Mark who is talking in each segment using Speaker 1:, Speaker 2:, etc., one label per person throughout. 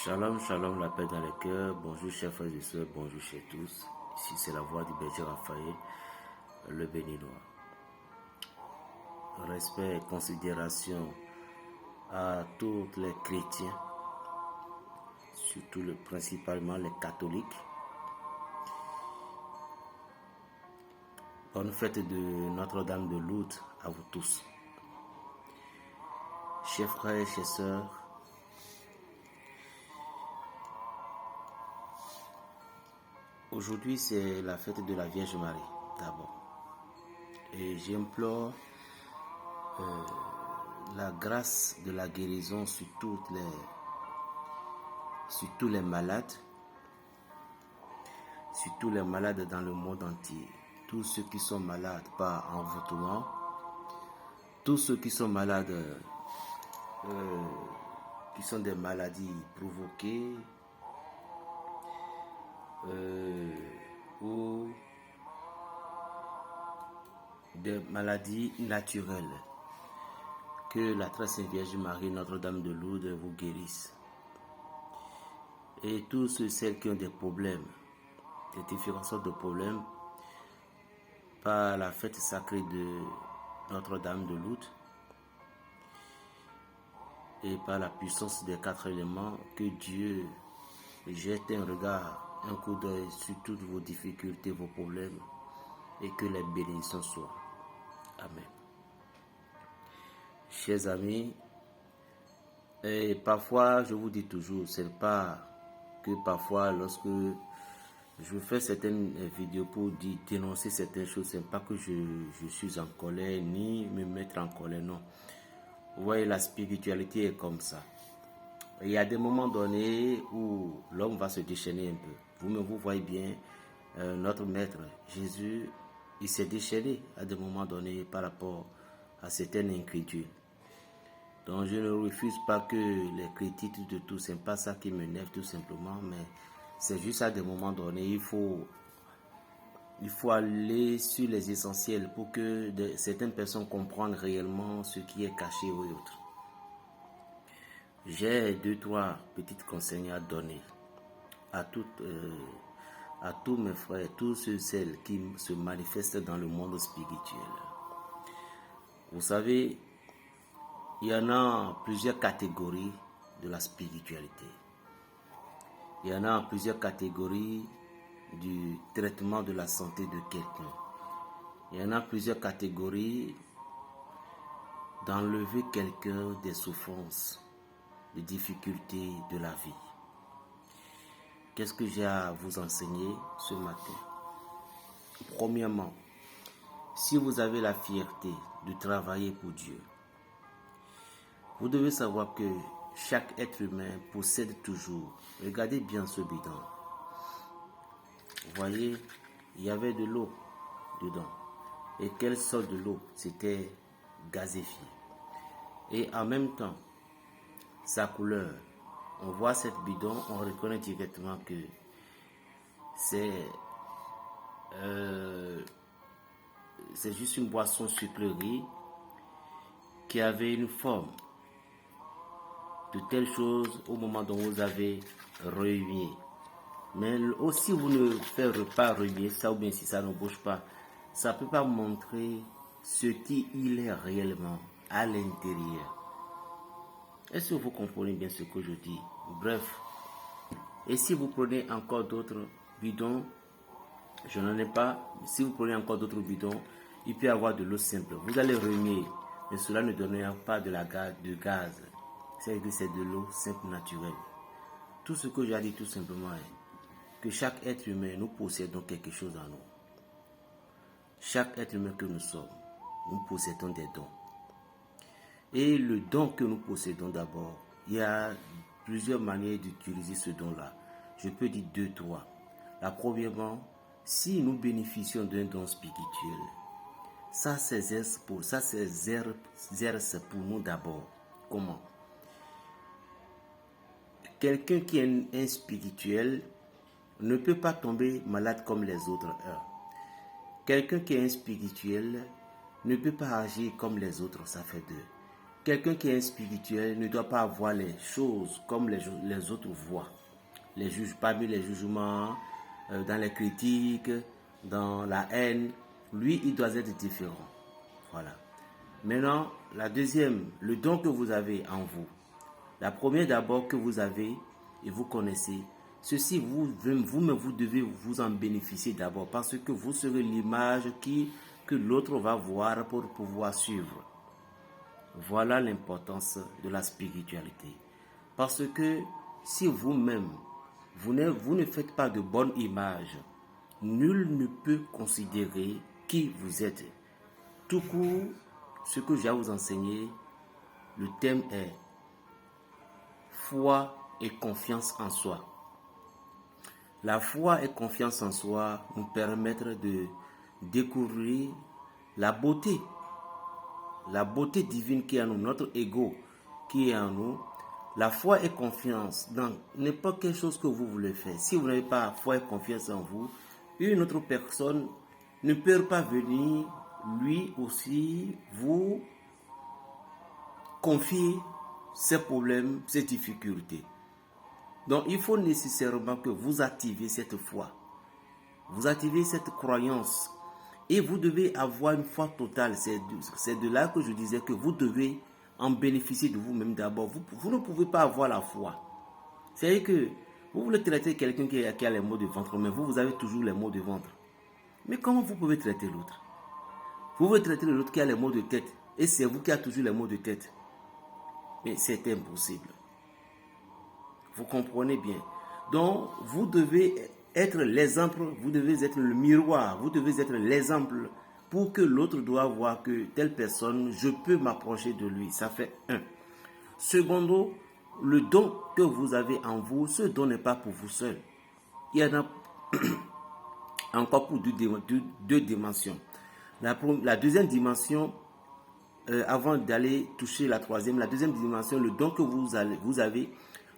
Speaker 1: Shalom, shalom, la paix dans les cœurs. Bonjour chers frères et sœurs, bonjour chez tous. Ici c'est la voix du berger Raphaël, le béninois. Respect et considération à tous les chrétiens, surtout principalement les catholiques. Bonne fête de Notre-Dame de Lourdes à vous tous. Chers frères et chers sœurs, aujourd'hui c'est la fête de la Vierge Marie d'abord. Et j'implore la grâce de la guérison sur tous les malades, dans le monde entier. Tous ceux qui sont malades par envoûtement, tous ceux qui sont malades, qui sont des maladies provoquées ou des maladies naturelles. Que la très sainte Vierge Marie, Notre-Dame de Lourdes, vous guérisse. Et tous ceux qui ont des problèmes, des différentes sortes de problèmes, par la fête sacrée de Notre-Dame de Lourdes et par la puissance des 4 éléments, que Dieu jette un regard, un coup d'œil sur toutes vos difficultés, vos problèmes, et que les bénédictions soient. Amen. Chers amis, et parfois, je vous dis toujours, c'est pas que parfois, lorsque je fais certaines vidéos pour dénoncer certaines choses, c'est pas que je suis en colère, ni me mettre en colère, non. Vous voyez, la spiritualité est comme ça. Il y a des moments donnés où l'homme va se déchaîner un peu. Vous voyez bien, notre maître Jésus, il s'est déchaîné à des moments donnés par rapport à certaines inquiétudes. Donc je ne refuse pas que les critiques de tout, c'est pas ça qui m'énerve tout simplement, mais c'est juste à des moments donnés, il faut aller sur les essentiels pour que certaines personnes comprennent réellement ce qui est caché ou autre. J'ai 2-3 petites conseils à donner à tous mes frères, tous ceux et celles qui se manifestent dans le monde spirituel. Vous savez, il y en a plusieurs catégories de la spiritualité. Il y en a plusieurs catégories du traitement de la santé de quelqu'un. Il y en a plusieurs catégories d'enlever quelqu'un des souffrances, des difficultés de la vie. Qu'est-ce que j'ai à vous enseigner ce matin? Premièrement, si vous avez la fierté de travailler pour Dieu, vous devez savoir que chaque être humain possède toujours, regardez bien ce bidon. Vous voyez, il y avait de l'eau dedans. Et quelle sorte de l'eau? C'était gazéfié. Et en même temps, sa couleur, on voit cette bidon, on reconnaît directement que c'est juste une boisson sucrerie qui avait une forme de telle chose au moment dont vous avez remué. Mais aussi vous ne faites pas remuer ça, ou bien si ça ne bouge pas, ça ne peut pas montrer ce qu'il est réellement à l'intérieur. Est-ce que vous comprenez bien ce que je dis? Bref, et si vous prenez encore d'autres bidons, je n'en ai pas, si vous prenez encore d'autres bidons, il peut y avoir de l'eau simple. Vous allez remuer, mais cela ne donnera pas de gaz. C'est de l'eau simple naturelle. Tout ce que j'ai dit tout simplement est que chaque être humain, nous possédons quelque chose en nous. Chaque être humain que nous sommes, nous possédons des dons. Et le don que nous possédons d'abord, il y a plusieurs manières d'utiliser ce don-là. Je peux dire 2-3. La premièrement, si nous bénéficions d'un don spirituel, ça s'exerce pour nous d'abord. Comment? Quelqu'un qui est un spirituel ne peut pas tomber malade comme les autres. Quelqu'un qui est un spirituel ne peut pas agir comme les autres, ça fait 2. quelqu'un qui est spirituel ne doit pas voir les choses comme les autres voient. Parmi les jugements, dans les critiques, dans la haine, lui, il doit être différent. Voilà. Maintenant, la deuxième, le don que vous avez en vous. La première d'abord que vous avez et vous connaissez, ceci, vous-même, vous devez vous en bénéficier d'abord parce que vous serez l'image que l'autre va voir pour pouvoir suivre. Voilà l'importance de la spiritualité. Parce que si vous-même, vous ne faites pas de bonne image, nul ne peut considérer qui vous êtes. Tout court, ce que j'ai à vous enseigner, le thème est foi et confiance en soi. La foi et confiance en soi nous permettent de découvrir la beauté divine qui est en nous, notre ego qui est en nous. La foi et confiance dans n'importe quelle chose que vous voulez faire. Si vous n'avez pas foi et confiance en vous, une autre personne ne peut pas venir lui aussi vous confier ses problèmes, ses difficultés. Donc il faut nécessairement que vous activiez cette foi, vous activez cette croyance et vous devez avoir une foi totale. C'est de là que je disais que vous devez en bénéficier de vous-même d'abord. Vous ne pouvez pas avoir la foi. C'est-à-dire que vous voulez traiter quelqu'un qui a les maux de ventre, mais vous avez toujours les maux de ventre. Mais comment vous pouvez traiter l'autre? Vous voulez traiter l'autre qui a les maux de tête et c'est vous qui avez toujours les maux de tête. Mais c'est impossible. Vous comprenez bien. Donc, vous devez être l'exemple, vous devez être le miroir, vous devez être l'exemple pour que l'autre doit voir que telle personne, je peux m'approcher de lui. Ça fait un. Secondo, le don que vous avez en vous, ce don n'est pas pour vous seul. Il y en a encore pour deux dimensions. La deuxième dimension, avant d'aller toucher la troisième, la deuxième dimension, le don que vous avez,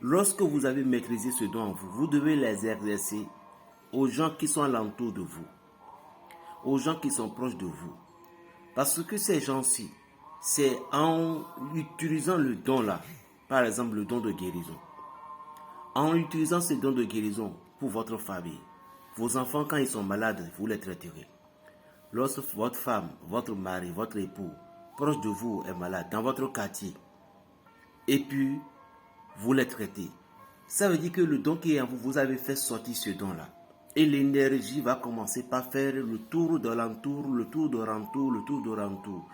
Speaker 1: lorsque vous avez maîtrisé ce don en vous, vous devez les exercer aux gens qui sont alentour de vous, aux gens qui sont proches de vous. Parce que ces gens-ci, c'est en utilisant le don-là, par exemple le don de guérison, en utilisant ce don de guérison pour votre famille, vos enfants quand ils sont malades, vous les traiterez. Lorsque votre femme, votre mari, votre époux, proche de vous est malade, dans votre quartier, et puis vous les traitez. Ça veut dire que le don qui est en vous, vous avez fait sortir ce don-là. Et l'énergie va commencer par faire le tour de l'entour, le tour de rentour, le tour de rentour.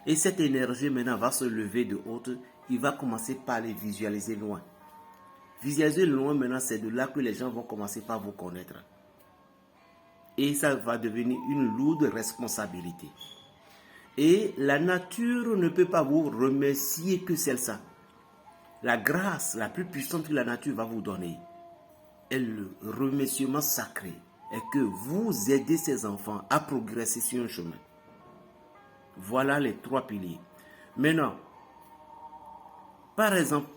Speaker 1: Et cette énergie maintenant va se lever de haute, il va commencer par les visualiser loin. Visualiser loin maintenant, c'est de là que les gens vont commencer par vous connaître. Et ça va devenir une lourde responsabilité. Et la nature ne peut pas vous remercier que celle-là. La grâce la plus puissante que la nature va vous donner est le remerciement sacré. Et que vous aidez ces enfants à progresser sur un chemin. Voilà les trois piliers. Maintenant, par exemple,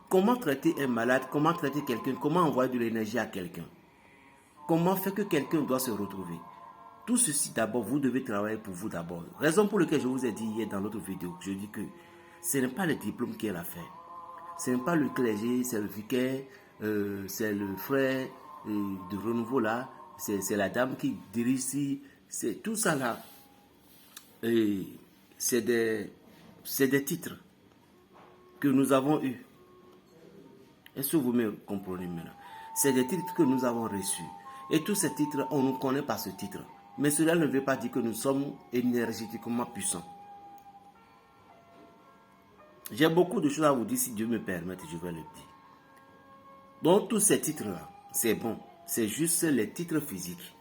Speaker 1: comment traiter un malade, comment traiter quelqu'un, comment envoyer de l'énergie à quelqu'un, comment faire que quelqu'un doit se retrouver. Tout ceci d'abord, vous devez travailler pour vous d'abord. Raison pour laquelle je vous ai dit hier dans l'autre vidéo, je dis que ce n'est pas le diplôme qui est l'affaire. Ce n'est pas le clergé, c'est le vicaire, c'est le frère de renouveau là, c'est la dame qui dirige ici, c'est tout ça là. C'est des titres que nous avons eus. Est-ce que vous me comprenez maintenant? C'est des titres que nous avons reçus. Et tous ces titres, on nous connaît par ce titre. Mais cela ne veut pas dire que nous sommes énergétiquement puissants. J'ai beaucoup de choses à vous dire, si Dieu me permet, je vais le dire. Donc tous ces titres-là, c'est bon. C'est juste les titres physiques.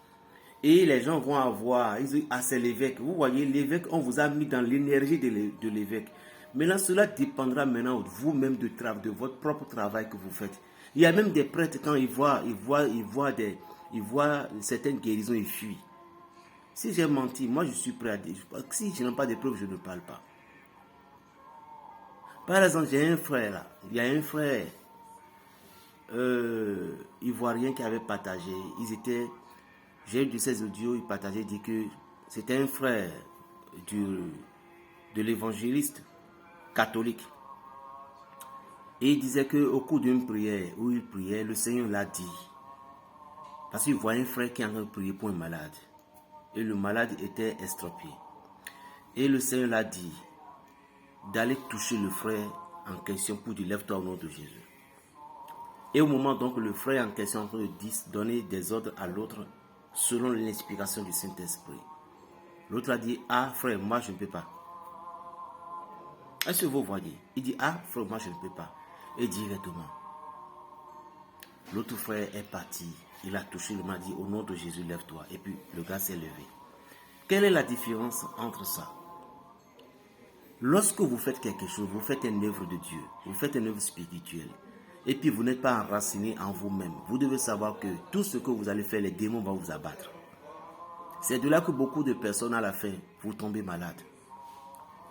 Speaker 1: Et les gens vont avoir, c'est l'évêque. Vous voyez, l'évêque, on vous a mis dans l'énergie de l'évêque. Maintenant, cela dépendra maintenant de vous-même, de votre propre travail que vous faites. Il y a même des prêtres, quand ils voient certaines guérisons, ils fuient. Si j'ai menti, moi je suis prêt à dire. Si je n'ai pas de preuves, je ne parle pas. Par exemple, j'ai un frère là. Il y a un frère ivoirien qui avait partagé. J'ai eu de ces audios, il partageait, dit que c'était un frère de l'évangéliste catholique. Et il disait qu'au cours d'une prière où il priait, le Seigneur l'a dit. Parce qu'il voyait un frère qui est en train de prier pour un malade. Et le malade était estropié. Et le Seigneur l'a dit d'aller toucher le frère en question pour dire lève-toi au nom de Jésus. Et au moment donc le frère en question est en train de donner des ordres à l'autre selon l'inspiration du Saint-Esprit. L'autre a dit, ah frère, moi je ne peux pas. Est-ce que vous voyez? Il dit, ah frère, moi je ne peux pas. Et directement, l'autre frère est parti. Il a touché, il m'a dit, au nom de Jésus, lève-toi. Et puis le gars s'est levé. Quelle est la différence entre ça? Lorsque vous faites quelque chose, vous faites une œuvre de Dieu, vous faites une œuvre spirituelle, et puis vous n'êtes pas enraciné en vous-même. Vous devez savoir que tout ce que vous allez faire, les démons vont vous abattre. C'est de là que beaucoup de personnes à la fin, vous tombez malade.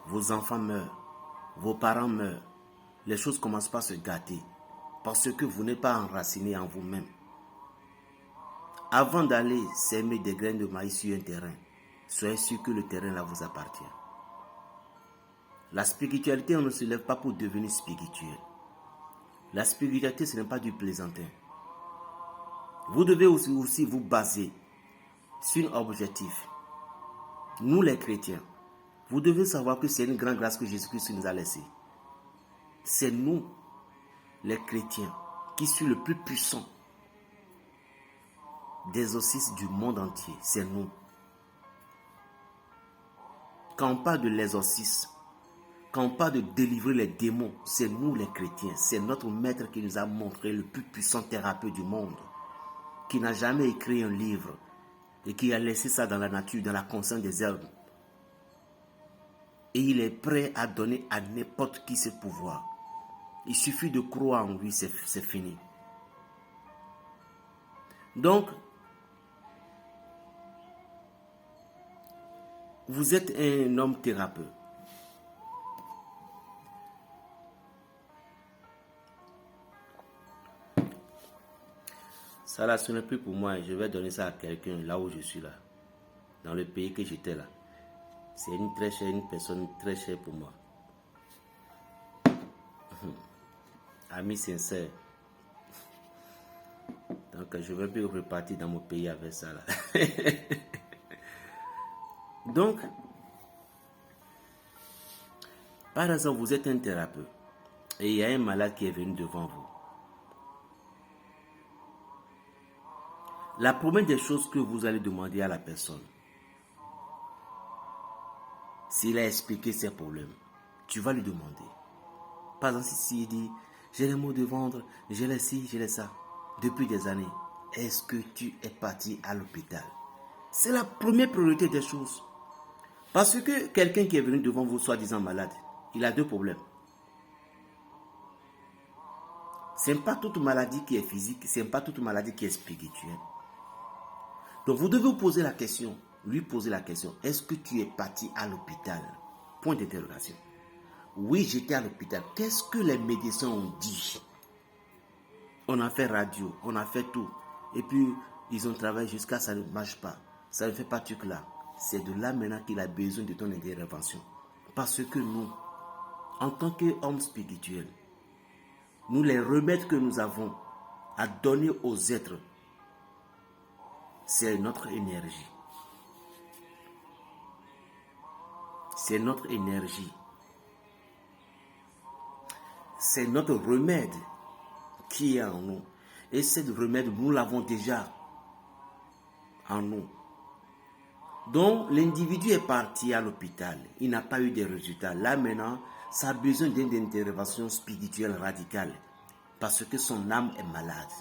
Speaker 1: Vos enfants meurent, vos parents meurent. Les choses commencent pas à se gâter parce que vous n'êtes pas enraciné en vous-même. Avant d'aller s'aimer des graines de maïs sur un terrain, soyez sûr que le terrain là vous appartient. La spiritualité, on ne se lève pas pour devenir spirituel. La spiritualité, ce n'est pas du plaisantin. Vous devez aussi vous baser sur un objectif. Nous les chrétiens, vous devez savoir que c'est une grande grâce que Jésus-Christ nous a laissée. C'est nous, les chrétiens, qui sommes le plus puissant des exorcistes du monde entier. C'est nous. Quand on parle de l'exorcisme, quand on parle de délivrer les démons, c'est nous les chrétiens. C'est notre maître qui nous a montré le plus puissant thérapeute du monde, qui n'a jamais écrit un livre et qui a laissé ça dans la nature, dans la conscience des hommes. Et il est prêt à donner à n'importe qui ce pouvoir. Il suffit de croire en lui, c'est fini. Donc, vous êtes un homme thérapeute. Ça là, ce n'est plus pour moi. Je vais donner ça à quelqu'un là où je suis là. Dans le pays que j'étais là. C'est une personne très chère pour moi. Ami sincère. Donc je vais plus repartir dans mon pays avec ça là. Donc, par exemple, vous êtes un thérapeute et il y a un malade qui est venu devant vous. La première des choses que vous allez demander à la personne, s'il a expliqué ses problèmes, tu vas lui demander. Par exemple, s'il dit, j'ai les maux de ventre, j'ai les ci, j'ai les ça, depuis des années, est-ce que tu es parti à l'hôpital? C'est la première priorité des choses. Parce que quelqu'un qui est venu devant vous, soi-disant malade, il a deux problèmes. Ce n'est pas toute maladie qui est physique, ce n'est pas toute maladie qui est spirituelle. Donc vous devez vous poser la question, lui poser la question, est-ce que tu es parti à l'hôpital? Point d'interrogation. Oui, j'étais à l'hôpital. Qu'est-ce que les médecins ont dit? On a fait radio, on a fait tout. Et puis, ils ont travaillé jusqu'à ça ne marche pas. Ça ne fait pas truc là. C'est de là maintenant qu'il a besoin de ton intervention. Parce que nous, en tant qu'hommes spirituels, nous, les remèdes que nous avons à donner aux êtres, c'est notre énergie. C'est notre énergie. C'est notre remède qui est en nous. Et ce remède, nous l'avons déjà en nous. Donc, l'individu est parti à l'hôpital. Il n'a pas eu de résultats. Là, maintenant, ça a besoin d'une intervention spirituelle radicale. Parce que son âme est malade.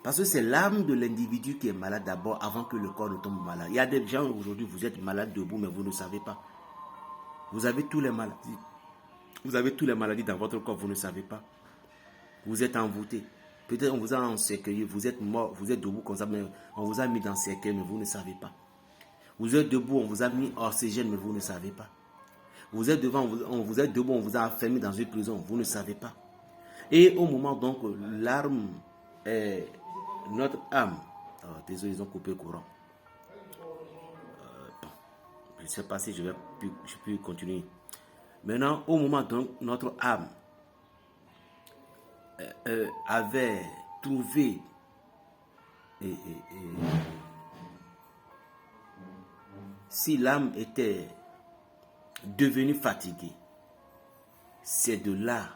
Speaker 1: Parce que c'est l'âme de l'individu qui est malade d'abord avant que le corps ne tombe malade. Il y a des gens aujourd'hui, vous êtes malade debout, mais vous ne savez pas. Vous avez tous les maladies. Vous avez toutes les maladies dans votre corps, vous ne savez pas. Vous êtes envoûté. Peut-être on vous a encerclé, vous êtes mort, vous êtes debout comme ça, mais on vous a mis dans le cercueil, mais vous ne savez pas. Vous êtes debout, on vous a mis oxygène, mais vous ne savez pas. Vous êtes devant, vous êtes debout, on vous a enfermé dans une prison, vous ne savez pas. Et au moment donc, l'arme est notre âme. Oh, désolé, ils ont coupé le courant. Bon, je ne sais pas si je peux continuer. Maintenant, au moment donc notre âme avait trouvé si l'âme était devenue fatiguée, c'est de là,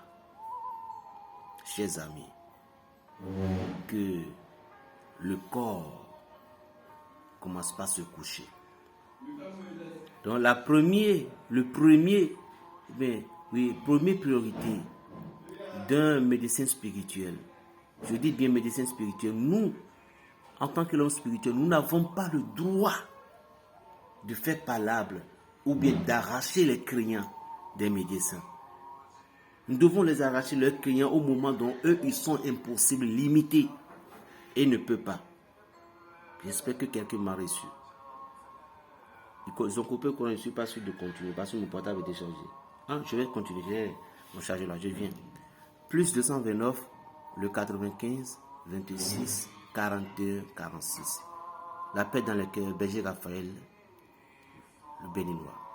Speaker 1: chers amis, que le corps commence par se coucher. Donc première priorité d'un médecin spirituel, je dis bien médecin spirituel, nous, en tant que l'homme spirituel, nous n'avons pas le droit de faire palabre ou bien d'arracher les crayons des médecins. Nous devons les arracher leurs crayons au moment dont eux, ils sont impossibles, limités et ne peuvent pas. J'espère que quelqu'un m'a reçu. Ils ont coupé quand je ne suis pas sûr de continuer parce que mon portable est déchargé. Je vais continuer, j'ai mon chargeur là, je viens. Plus 229, le 95, 26, 41, 46. La paix dans le cœur, Berger Raphaël, le béninois.